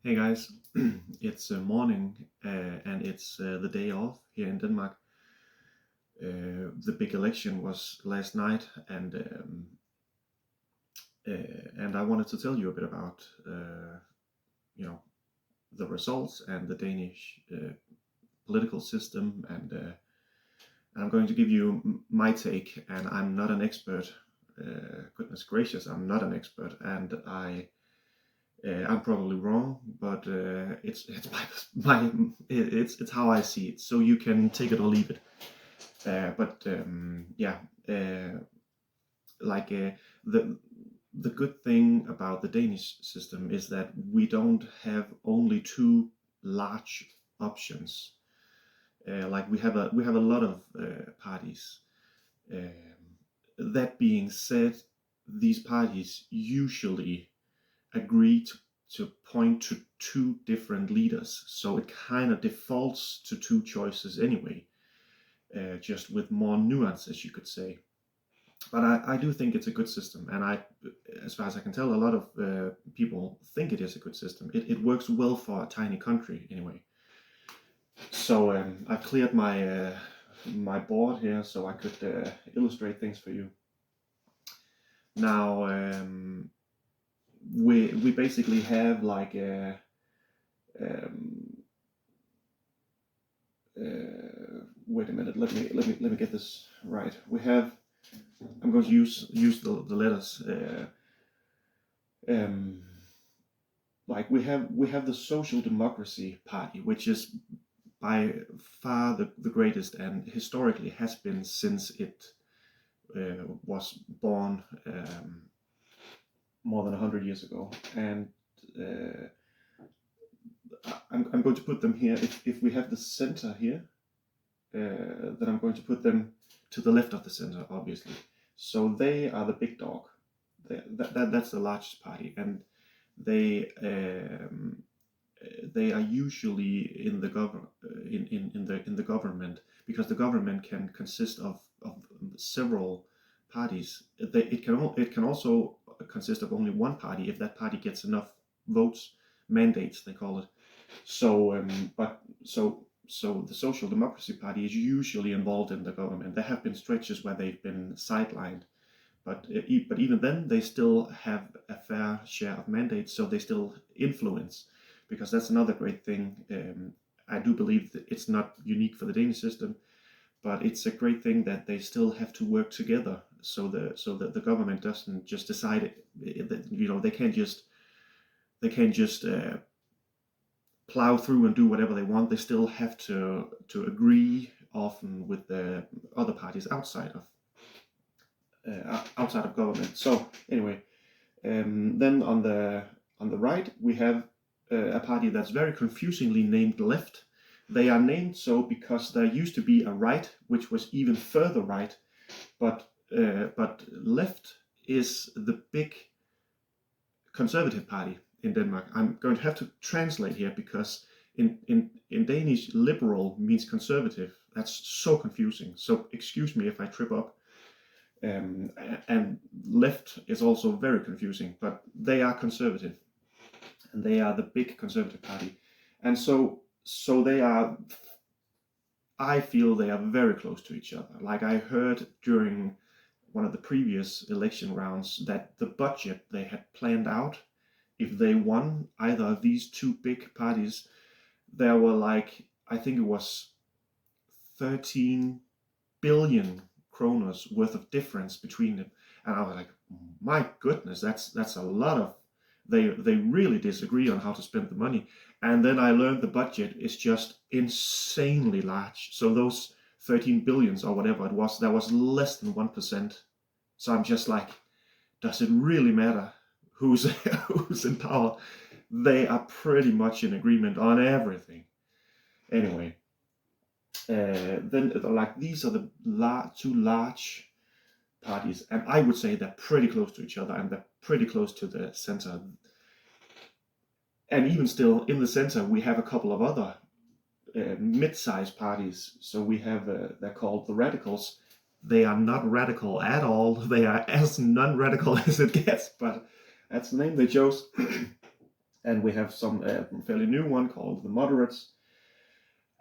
Hey guys, it's morning and it's the day off here in Denmark. The big election was last night, and I wanted to tell you a bit about you know the results and the Danish political system, and I'm going to give you my take. And I'm not an expert. Goodness gracious, I'm not an expert, and I'm probably wrong, but it's it's how I see it. So you can take it or leave it. But yeah, like the good thing about the Danish system is that we don't have only two large options. Like we have a lot of parties. That being said, these parties usually agree to point to two different leaders, so it kind of defaults to two choices anyway, just with more nuances, you could say. But I do think it's a good system, and as far as I can tell, a lot of people think it is a good system. It works well for a tiny country anyway. So I cleared my board here so I could illustrate things for you. Now we basically have like a wait a minute. Let me get this right. I'm going to use the letters. Like we have the Social Democracy Party, which is by far the greatest, and historically has been since it was born more than 100 years ago. And I'm going to put them here. If we have the center here, then I'm going to put them to the left of the center, obviously. So they are the big dog. That's the largest party, and they are usually in the government, because the government can consist of several parties. It can also consist of only one party if that party gets enough votes, mandates they call it. So so the Social Democracy Party is usually involved in the government. There have been stretches where they've been sidelined, but even then they still have a fair share of mandates, so they still influence, because that's another great thing. I do believe that it's not unique for the Danish system, but it's a great thing that they still have to work together, so that the government doesn't just decide that they can't just plow through and do whatever they want. They still have to agree often with the other parties outside of government. So anyway, then on the right we have a party that's very confusingly named Left. They are named so because there used to be a right, which was even further right, but Left is the big conservative party in Denmark. I'm going to have to translate here, because in Danish, liberal means conservative. That's so confusing. So excuse me if I trip up. And left is also very confusing, but they are conservative, and they are the big conservative party. And so they are, I feel they are very close to each other. Like I heard during one of the previous election rounds that the budget they had planned out, if they won either of these two big parties, there were like, I think it was 13 billion kroners worth of difference between them. And I was like, my goodness, that's a lot of, they really disagree on how to spend the money. And then I learned the budget is just insanely large. So those 13 billions or whatever it was, that was less than 1%. So I'm just like, does it really matter who's who's in power? They are pretty much in agreement on everything. Anyway, then like these are the two large parties, and I would say they're pretty close to each other, and they're pretty close to the center. And even still, in the center, we have a couple of other mid-sized parties. So we have they're called the Radicals. They are not radical at all. They are as non-radical as it gets, but that's the name they chose. and we have some fairly new one called the moderates,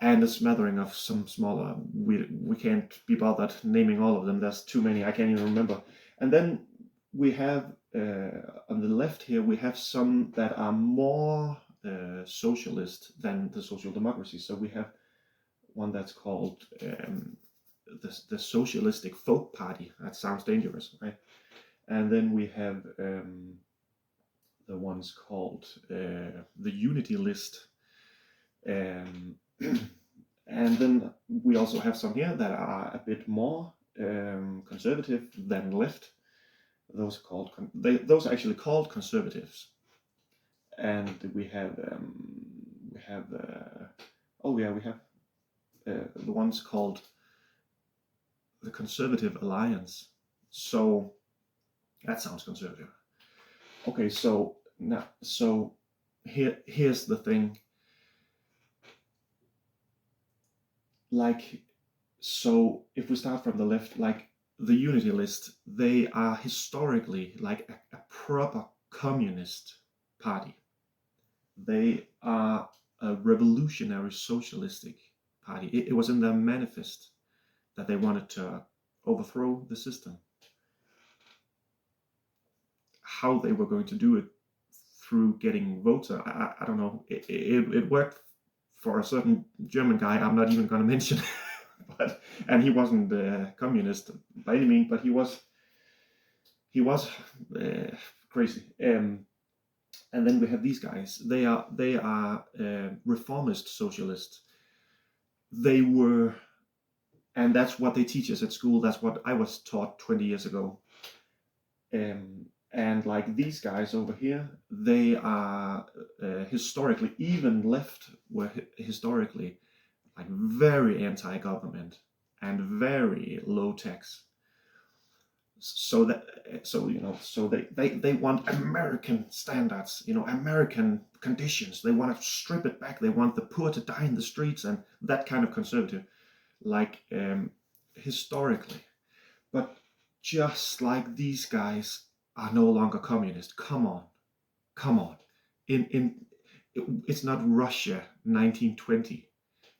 and a smattering of some smaller. We can't be bothered naming all of them. There's too many. I can't even remember. And then we have on the left here, we have some that are more socialist than the social democracy. So we have one that's called the Socialistic Folk Party. That sounds dangerous, right? And then we have the ones called the Unity List. And then we also have some here that are a bit more conservative than left. Those are actually called conservatives. And we have the ones called the Conservative Alliance. So that sounds conservative. Okay, so here's the thing. Like, so if we start from the left, like the Unity List, they are historically like a proper communist party. They are a revolutionary socialistic party. It was in their manifest that they wanted to overthrow the system. How they were going to do it through getting votes, I don't know. It worked for a certain German guy I'm not even going to mention, and he wasn't communist by any means, but he was crazy. And then we have these guys. They are reformist socialists. They were, and that's what they teach us at school. That's what I was taught 20 years ago. And like these guys over here, they are historically, even left were historically like very anti-government and very low tax. So they want American standards, American conditions. They want to strip it back. They want the poor to die in the streets, and that kind of conservative, like historically. But just like these guys are no longer communist. Come on. It's not Russia 1920.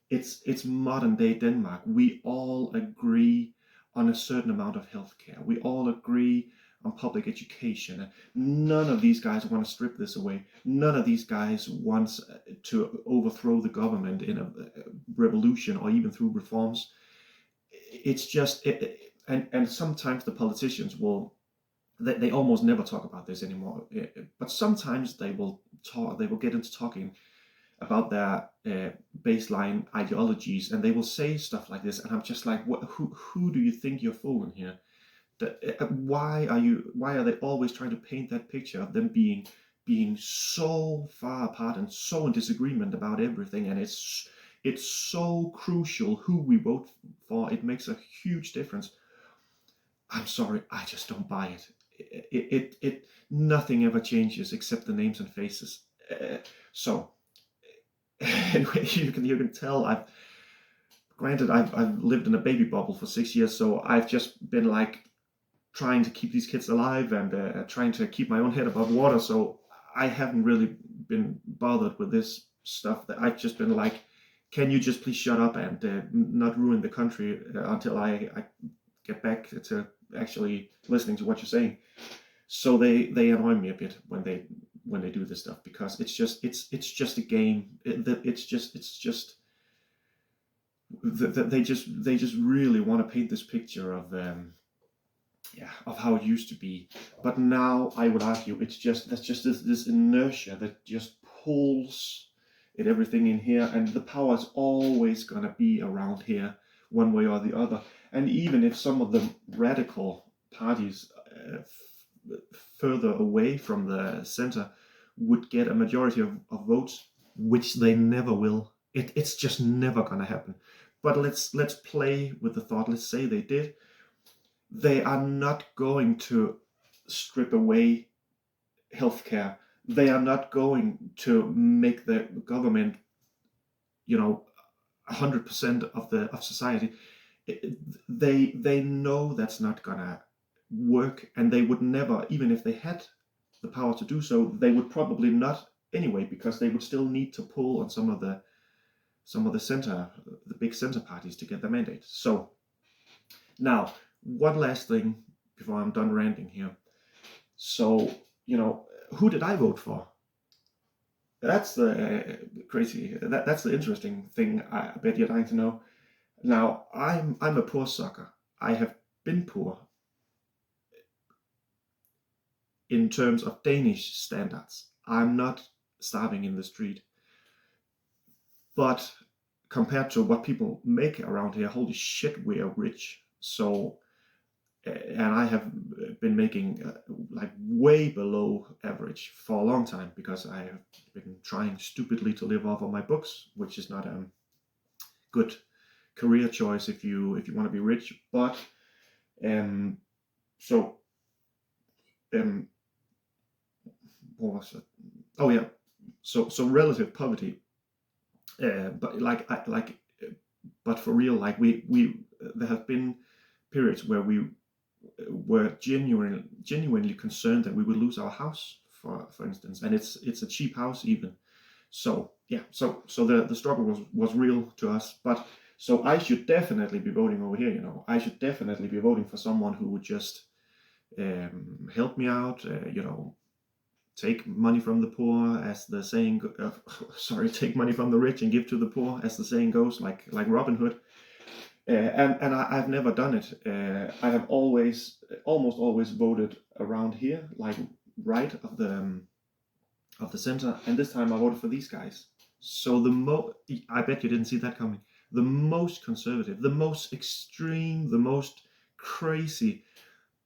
It's modern day Denmark. We all agree on a certain amount of healthcare. We all agree on public education. None of these guys want to strip this away. None of these guys wants to overthrow the government in a revolution or even through reforms. It's just, and sometimes the politicians will, they almost never talk about this anymore. But sometimes they will get into talking about their baseline ideologies, and they will say stuff like this, and I'm just like, who do you think you're fooling here? Why are they always trying to paint that picture of them being so far apart and so in disagreement about everything? And it's so crucial who we vote for. It makes a huge difference. I'm sorry, I just don't buy it. It nothing ever changes except the names and faces. So anyway, you can tell I've lived in a baby bubble for 6 years, so I've just been like trying to keep these kids alive and trying to keep my own head above water. So I haven't really been bothered with this stuff. That I've just been like, can you just please shut up and not ruin the country until I get back to actually listening to what you're saying. So they annoy me a bit when they do this stuff, because it's just a game. They just really want to paint this picture of how it used to be. But now I would argue that's just this inertia that just pulls everything in here, and the power is always gonna be around here one way or the other. And even if some of the radical parties further away from the center would get a majority of votes, which they never will, it's just never going to happen. But let's play with the thought. Let's say they did. They are not going to strip away healthcare. They are not going to make the government, 100% of society. They know that's not gonna work, and they would never, even if they had the power to do so, they would probably not anyway, because they would still need to pull on some of the big center parties to get the mandate. So now, one last thing before I'm done ranting here. So, who did I vote for? That's the crazy. That's the interesting thing. I bet you're dying to know. Now, I'm a poor sucker. I have been poor in terms of Danish standards. I'm not starving in the street, but compared to what people make around here, holy shit, we are rich. So, and I have been making like way below average for a long time, because I have been trying stupidly to live off of my books, which is not a good career choice if you want to be rich. But what was it? Oh yeah, so relative poverty, but for real, like we there have been periods where we were genuinely concerned that we would lose our house, for instance, and it's a cheap house even. So yeah, so the struggle was real to us. But so I should definitely be voting over here. I should definitely be voting for someone who would just help me out. Take money from the poor, as the saying. Take money from the rich and give to the poor, as the saying goes, like Robin Hood. And I've never done it. I have almost always voted around here, like right of the center. And this time I voted for these guys. So I bet you didn't see that coming. The most conservative, the most extreme, the most crazy.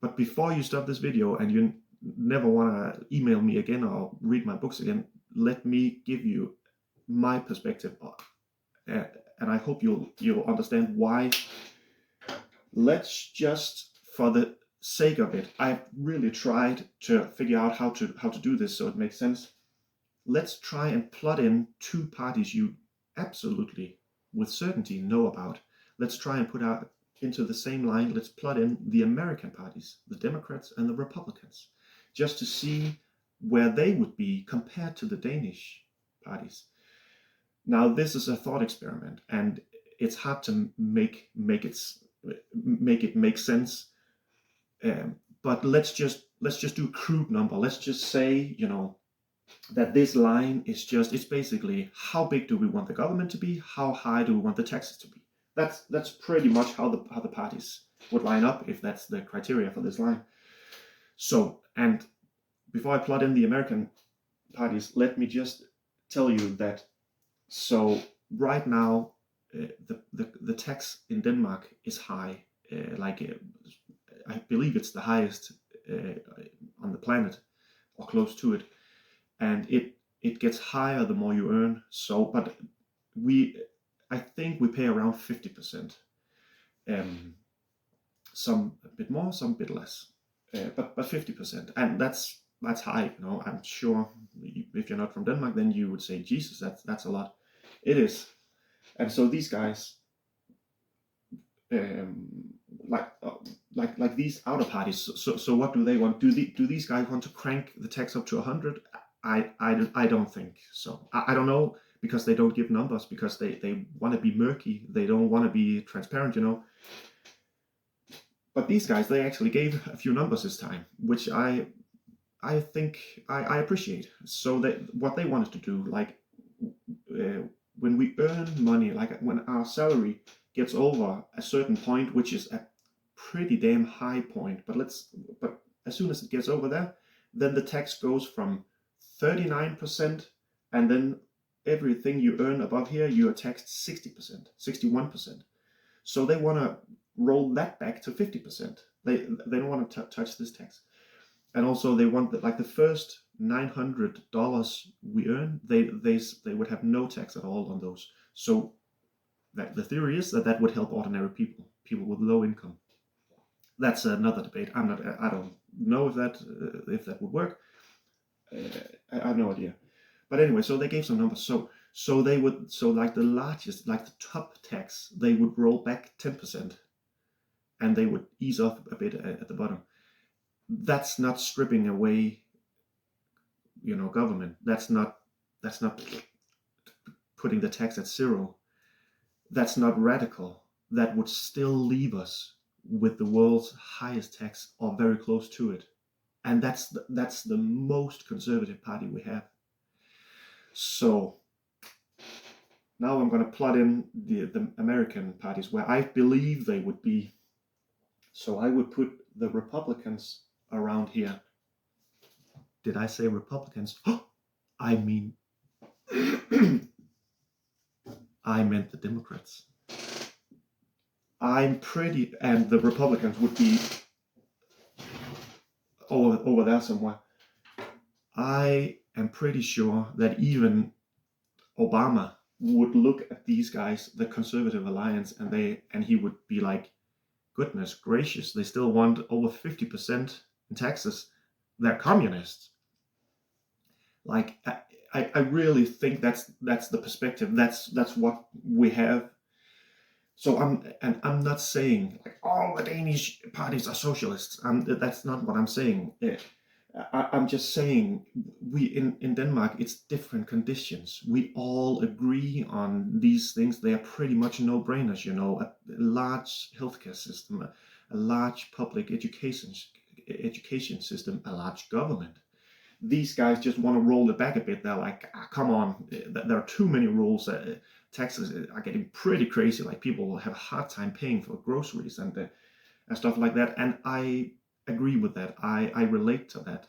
But before you stop this video and you never want to email me again or read my books again, let me give you my perspective. And I hope you'll understand why. Let's just, for the sake of it, I've really tried to figure out how to do this so it makes sense. Let's try and plot in two parties you absolutely, with certainty, know about. Let's try and put out into the same line. Let's plot in the American parties, the Democrats and the Republicans, just to see where they would be compared to the Danish parties. Now, this is a thought experiment, and it's hard to make it make sense. But let's just do a crude number. Let's just say, that this line is it's basically, how big do we want the government to be? How high do we want the taxes to be? That's pretty much how the parties would line up, if that's the criteria for this line. So, and before I plot in the American parties, let me just tell you that. So right now, the tax in Denmark is high. I believe it's the highest on the planet, or close to it, and it gets higher the more you earn. So, but I think we pay around 50%. Some a bit more, some a bit less, but 50%, and that's high. I'm sure if you're not from Denmark, then you would say, Jesus, that's a lot. It is. And so these guys, like these outer parties. So what do they want? Do these guys want to crank the tax up to 100? I don't think so. I don't know, because they don't give numbers, because they want to be murky. They don't want to be transparent, But these guys, they actually gave a few numbers this time, which I think I appreciate. So what they wanted to do, like when we earn money, like when our salary gets over a certain point, which is a pretty damn high point, but as soon as it gets over there, then the tax goes from 39%, and then everything you earn above here, you are taxed 60%, 61%. So they want to roll that back to 50%. They don't want to touch this tax. And also they want that, like the first $900 we earn, they would have no tax at all on those. So the theory is that would help ordinary people with low income. That's another debate. I don't know if that would work. I have no idea. But anyway, so they gave some numbers. So they would, like the largest, like the top tax, they would roll back 10%, and they would ease off a bit at the bottom. That's not stripping away, government. That's not putting the tax at zero. That's not radical. That would still leave us with the world's highest tax or very close to it. And that's the most conservative party we have. So now I'm going to plot in the American parties where I believe they would be. So I would put the Republicans around here. Did I say Republicans? I mean, I meant the Democrats. And the Republicans would be over there somewhere. I am pretty sure that even Obama would look at these guys, the Conservative Alliance, and he would be like, goodness gracious, they still want over 50% in taxes. They're communists. Like, I really think that's the perspective. That's what we have. So I'm not saying like all the Danish parties are socialists. That's not what I'm saying. I'm just saying we in Denmark, it's different conditions. We all agree on these things. They are pretty much no-brainers, you know. A large healthcare system, a large public education system, a large government. These guys just want to roll it back a bit. They're like, come on, there are too many rules. Taxes are getting pretty crazy. Like people have a hard time paying for groceries and stuff like that. And I agree with that. I relate to that.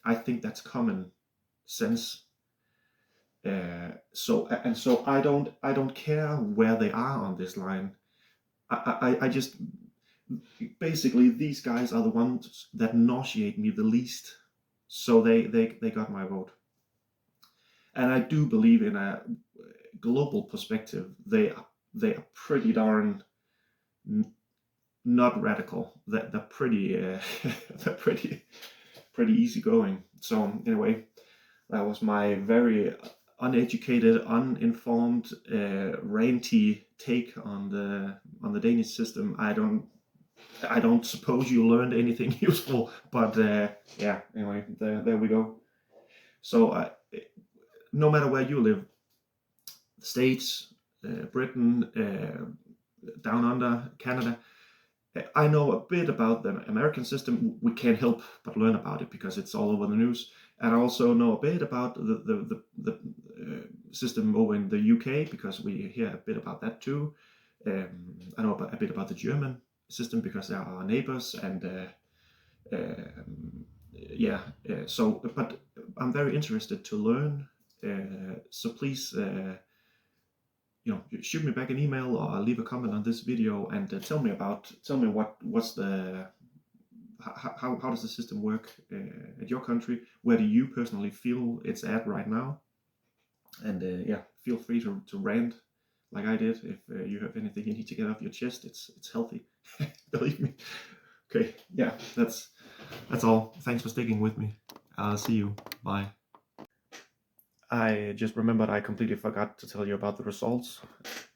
I think that's common sense. So I don't care where they are on this line. I just basically these guys are the ones that nauseate me the least. So they got my vote. And I do believe in a global perspective, they are pretty darn not radical. They're pretty they're pretty easygoing. So anyway, that was my very uneducated, uninformed, ranty take on the Danish system. I don't suppose you learned anything useful, but yeah. Anyway, there we go. So no matter where you live, States, Britain, down under, Canada, I know a bit about the American system. We can't help but learn about it because it's all over the news. And I also know a bit about the system over in the UK because we hear a bit about that too. I know a bit about the German system because they are our neighbors, and but I'm very interested to learn. So please, shoot me back an email or leave a comment on this video and tell me how does the system work at your country? Where do you personally feel it's at right now? And feel free to rant like I did. If you have anything you need to get off your chest, it's healthy. Believe me. Okay, yeah, that's all. Thanks for sticking with me. I'll see you. Bye. I just remembered I completely forgot to tell you about the results.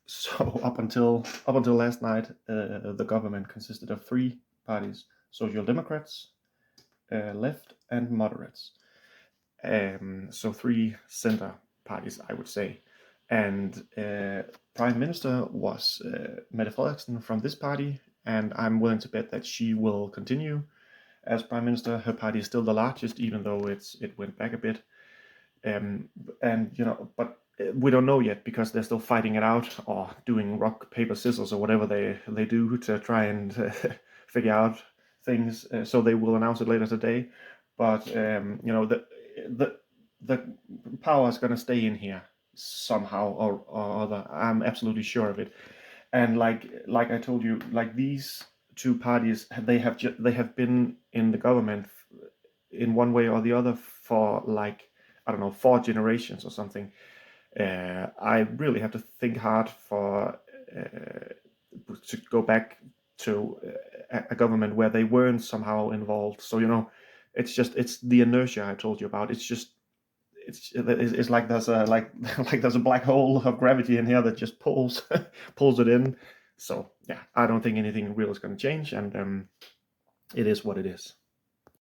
So up until last night, the government consisted of three parties: Social Democrats, Left, and Moderates. So three center parties, I would say. And Prime Minister was Mette Frederiksen from this party, and I'm willing to bet that she will continue as Prime Minister. Her party is still the largest, even though it went back a bit. But we don't know yet because they're still fighting it out or doing rock, paper, scissors or whatever they do to try and figure out things. So they will announce it later today. But the power is going to stay in here somehow or other. I'm absolutely sure of it. And like I told you, like these two parties, they have been in the government in one way or the other for like, I don't know, 4 generations or something. I really have to think hard to go back to a government where they weren't somehow involved. So it's the inertia I told you about. It's like there's a black hole of gravity in here that just pulls it in. So yeah, I don't think anything real is going to change, and it is what it is.